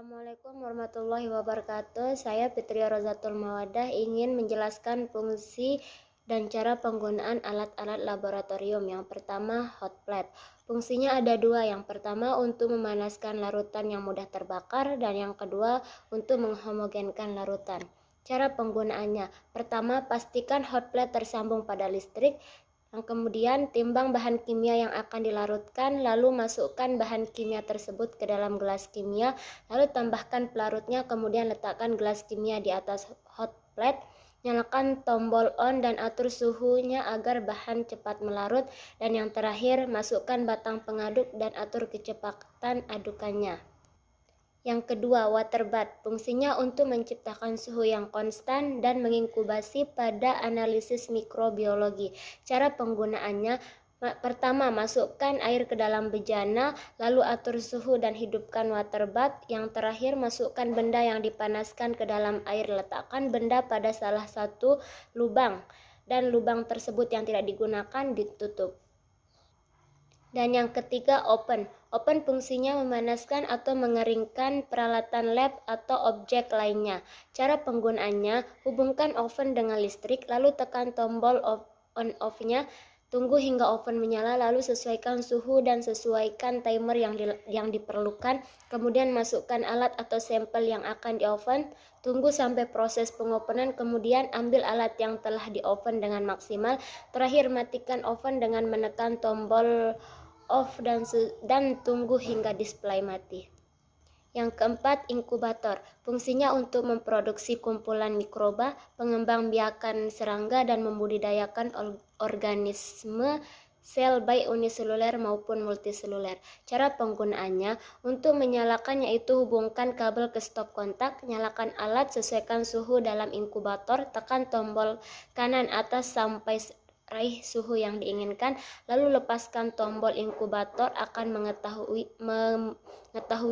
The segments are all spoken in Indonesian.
Assalamualaikum warahmatullahi wabarakatuh. Saya Fitria Rozatul Mawadah ingin menjelaskan fungsi dan cara penggunaan alat-alat laboratorium. Yang pertama, hot plate. Fungsinya ada dua. Yang pertama untuk memanaskan larutan yang mudah terbakar, dan yang kedua untuk menghomogenkan larutan. Cara penggunaannya: pertama, pastikan hot plate tersambung pada listrik. Yang kemudian, timbang bahan kimia yang akan dilarutkan, lalu masukkan bahan kimia tersebut ke dalam gelas kimia, lalu tambahkan pelarutnya, kemudian letakkan gelas kimia di atas hot plate, nyalakan tombol on dan atur suhunya agar bahan cepat melarut, dan yang terakhir, masukkan batang pengaduk dan atur kecepatan adukannya. Yang kedua, water bath. Fungsinya untuk menciptakan suhu yang konstan dan menginkubasi pada analisis mikrobiologi. Cara penggunaannya: pertama, masukkan air ke dalam bejana, lalu atur suhu dan hidupkan water bath. Yang terakhir, masukkan benda yang dipanaskan ke dalam air. Letakkan benda pada salah satu lubang, dan lubang tersebut yang tidak digunakan ditutup. Dan yang ketiga, oven. Oven fungsinya memanaskan atau mengeringkan peralatan lab atau objek lainnya. Cara penggunaannya: hubungkan oven dengan listrik, lalu tekan tombol on-off-nya. Tunggu hingga oven menyala, lalu sesuaikan suhu dan sesuaikan timer yang diperlukan. Kemudian masukkan alat atau sampel yang akan di oven. Tunggu sampai proses pengopenan, kemudian ambil alat yang telah di oven dengan maksimal. Terakhir, matikan oven dengan menekan tombol off dan tunggu hingga display mati. Yang keempat, inkubator. Fungsinya untuk memproduksi kumpulan mikroba, pengembangbiakan serangga, dan membudidayakan organisme sel baik uniseluler maupun multiseluler. Cara penggunaannya: untuk menyalakannya itu hubungkan kabel ke stop kontak, nyalakan alat, sesuaikan suhu dalam inkubator, tekan tombol kanan atas sampai raih suhu yang diinginkan, lalu lepaskan tombol. Inkubator akan mengetahui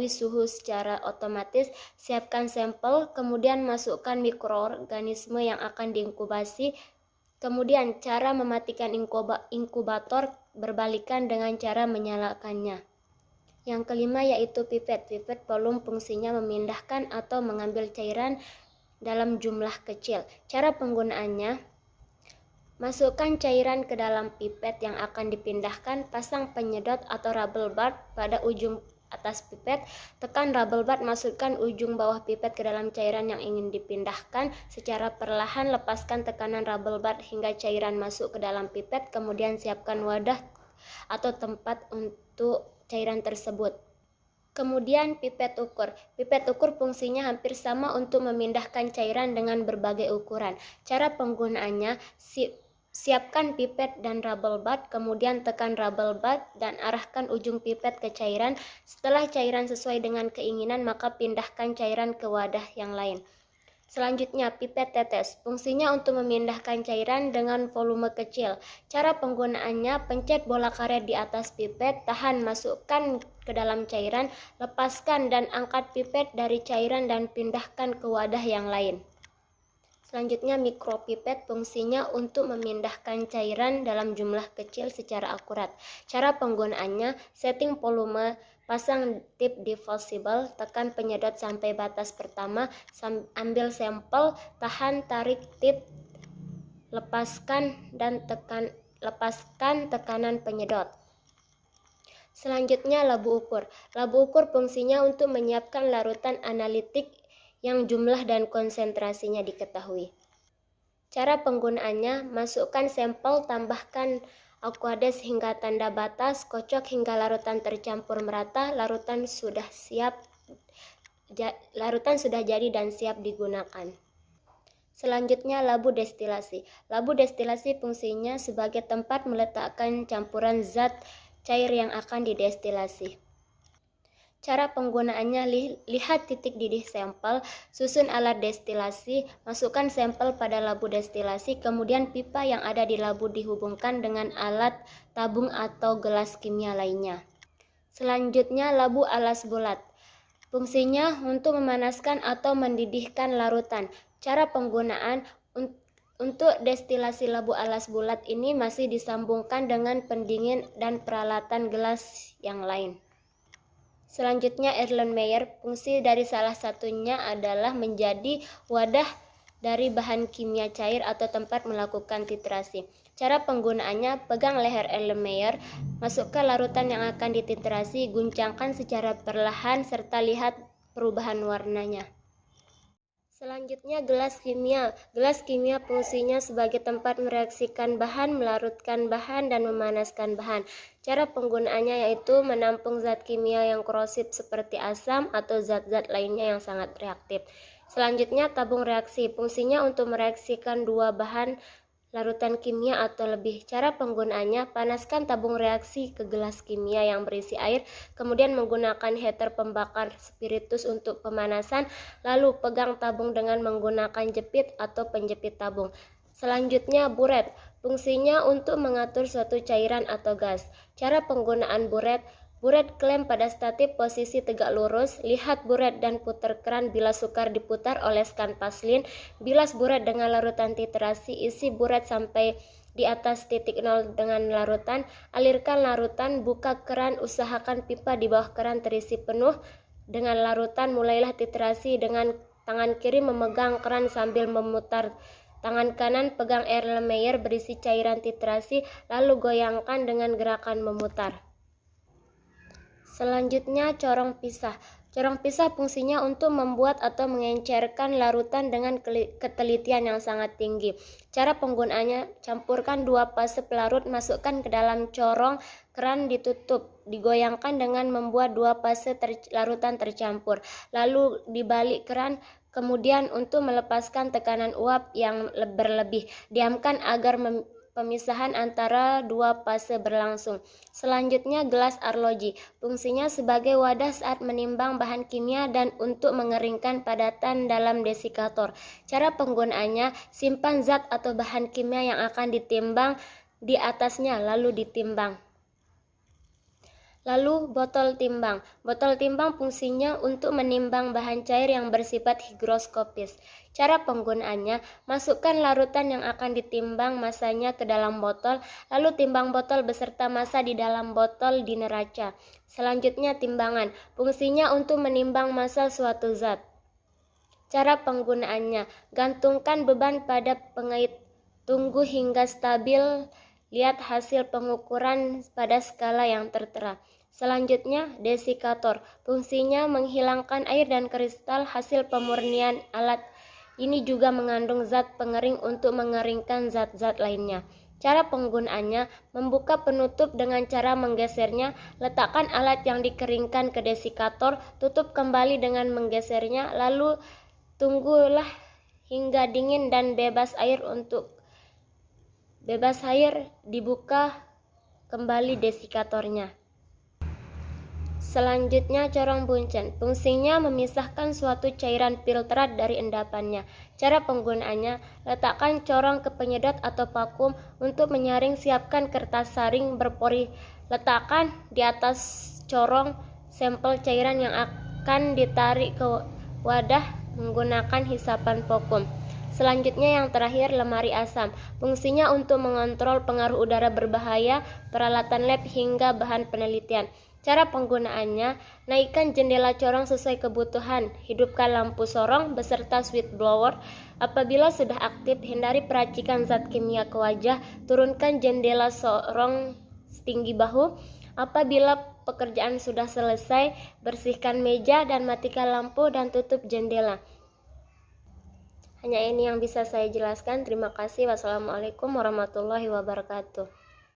suhu secara otomatis. Siapkan sampel, kemudian masukkan mikroorganisme yang akan diinkubasi. Kemudian cara mematikan inkubator berbalikan dengan cara menyalakannya. Yang kelima yaitu pipet. Pipet volume fungsinya memindahkan atau mengambil cairan dalam jumlah kecil. Cara penggunaannya: masukkan cairan ke dalam pipet yang akan dipindahkan, pasang penyedot atau rubber band pada ujung atas pipet, tekan rubber band, masukkan ujung bawah pipet ke dalam cairan yang ingin dipindahkan. Secara perlahan lepaskan tekanan rubber band hingga cairan masuk ke dalam pipet, kemudian siapkan wadah atau tempat untuk cairan tersebut. Kemudian pipet ukur. Pipet ukur fungsinya hampir sama untuk memindahkan cairan dengan berbagai ukuran. Cara penggunaannya: siapkan pipet dan rubber band, kemudian tekan rubber band dan arahkan ujung pipet ke cairan. Setelah cairan sesuai dengan keinginan, maka pindahkan cairan ke wadah yang lain. Selanjutnya, pipet tetes. Fungsinya untuk memindahkan cairan dengan volume kecil. Cara penggunaannya: pencet bola karet di atas pipet, tahan, masukkan ke dalam cairan, lepaskan dan angkat pipet dari cairan dan pindahkan ke wadah yang lain. Selanjutnya, mikropipet. Fungsinya untuk memindahkan cairan dalam jumlah kecil secara akurat. Cara penggunaannya: setting volume, pasang tip diffusible, tekan penyedot sampai batas pertama, ambil sampel, tahan, tarik tip, lepaskan tekanan penyedot. Selanjutnya, labu ukur. Labu ukur fungsinya untuk menyiapkan larutan analitik yang jumlah dan konsentrasinya diketahui. Cara penggunaannya: masukkan sampel, tambahkan aqueous hingga tanda batas, kocok hingga larutan tercampur merata. Larutan sudah jadi dan siap digunakan. Selanjutnya, labu destilasi. Labu destilasi fungsinya sebagai tempat meletakkan campuran zat cair yang akan didestilasi. Cara penggunaannya: lihat titik didih sampel, susun alat destilasi, masukkan sampel pada labu destilasi, kemudian pipa yang ada di labu dihubungkan dengan alat tabung atau gelas kimia lainnya. Selanjutnya, labu alas bulat. Fungsinya untuk memanaskan atau mendidihkan larutan. Cara penggunaan: untuk destilasi labu alas bulat ini masih disambungkan dengan pendingin dan peralatan gelas yang lain. Selanjutnya Erlenmeyer, fungsi dari salah satunya adalah menjadi wadah dari bahan kimia cair atau tempat melakukan titrasi. Cara penggunaannya, pegang leher Erlenmeyer, masukkan larutan yang akan dititrasi, guncangkan secara perlahan serta lihat perubahan warnanya. Selanjutnya gelas kimia. Gelas kimia fungsinya sebagai tempat mereaksikan bahan, melarutkan bahan, dan memanaskan bahan. Cara penggunaannya yaitu menampung zat kimia yang korosif seperti asam atau zat-zat lainnya yang sangat reaktif. Selanjutnya tabung reaksi. Fungsinya untuk mereaksikan dua bahan larutan kimia atau lebih. Cara penggunaannya, panaskan tabung reaksi ke gelas kimia yang berisi air, kemudian menggunakan heater pembakar spiritus untuk pemanasan, lalu pegang tabung dengan menggunakan jepit atau penjepit tabung. Selanjutnya buret, fungsinya untuk mengatur suatu cairan atau gas. Cara penggunaan buret, buret klem pada statif posisi tegak lurus, lihat buret dan putar keran bila sukar diputar, oleskan paslin, bilas buret dengan larutan titrasi, isi buret sampai di atas titik nol dengan larutan, alirkan larutan, buka keran, usahakan pipa di bawah keran terisi penuh dengan larutan, mulailah titrasi dengan tangan kiri memegang keran sambil memutar. Tangan kanan pegang Erlenmeyer berisi cairan titrasi, lalu goyangkan dengan gerakan memutar. Selanjutnya corong pisah. Corong pisah fungsinya untuk membuat atau mengencerkan larutan dengan ketelitian yang sangat tinggi. Cara penggunaannya, campurkan dua fase pelarut, masukkan ke dalam corong, keran ditutup, digoyangkan dengan membuat dua fase larutan tercampur. Lalu dibalik keran, kemudian untuk melepaskan tekanan uap yang berlebih, diamkan agar pemisahan antara dua fase berlangsung. Selanjutnya gelas arloji, fungsinya sebagai wadah saat menimbang bahan kimia dan untuk mengeringkan padatan dalam desikator. Cara penggunaannya, simpan zat atau bahan kimia yang akan ditimbang di atasnya lalu ditimbang. Lalu botol timbang. Botol timbang fungsinya untuk menimbang bahan cair yang bersifat higroskopis. Cara penggunaannya, masukkan larutan yang akan ditimbang masanya ke dalam botol, lalu timbang botol beserta massa di dalam botol di neraca. Selanjutnya timbangan. Fungsinya untuk menimbang massa suatu zat. Cara penggunaannya, gantungkan beban pada pengait, tunggu hingga stabil. Lihat hasil pengukuran pada skala yang tertera. Selanjutnya, desikator. Fungsinya menghilangkan air dan kristal hasil pemurnian alat. Ini juga mengandung zat pengering untuk mengeringkan zat-zat lainnya. Cara penggunaannya, membuka penutup dengan cara menggesernya, letakkan alat yang dikeringkan ke desikator, tutup kembali dengan menggesernya, lalu tunggulah hingga dingin dan bebas air dibuka kembali desikatornya. Selanjutnya corong buncen. Fungsinya memisahkan suatu cairan filtrat dari endapannya. Cara penggunaannya, letakkan corong ke penyedot atau vakum untuk menyaring, siapkan kertas saring berpori. Letakkan di atas corong sampel cairan yang akan ditarik ke wadah menggunakan hisapan vakum. Selanjutnya yang terakhir, lemari asam. Fungsinya untuk mengontrol pengaruh udara berbahaya, peralatan lab hingga bahan penelitian. Cara penggunaannya, naikkan jendela corong sesuai kebutuhan, hidupkan lampu sorong beserta switch blower. Apabila sudah aktif, hindari peracikan zat kimia ke wajah, turunkan jendela sorong setinggi bahu. Apabila pekerjaan sudah selesai, bersihkan meja dan matikan lampu dan tutup jendela. Hanya ini yang bisa saya jelaskan. Terima kasih. Wassalamualaikum warahmatullahi wabarakatuh.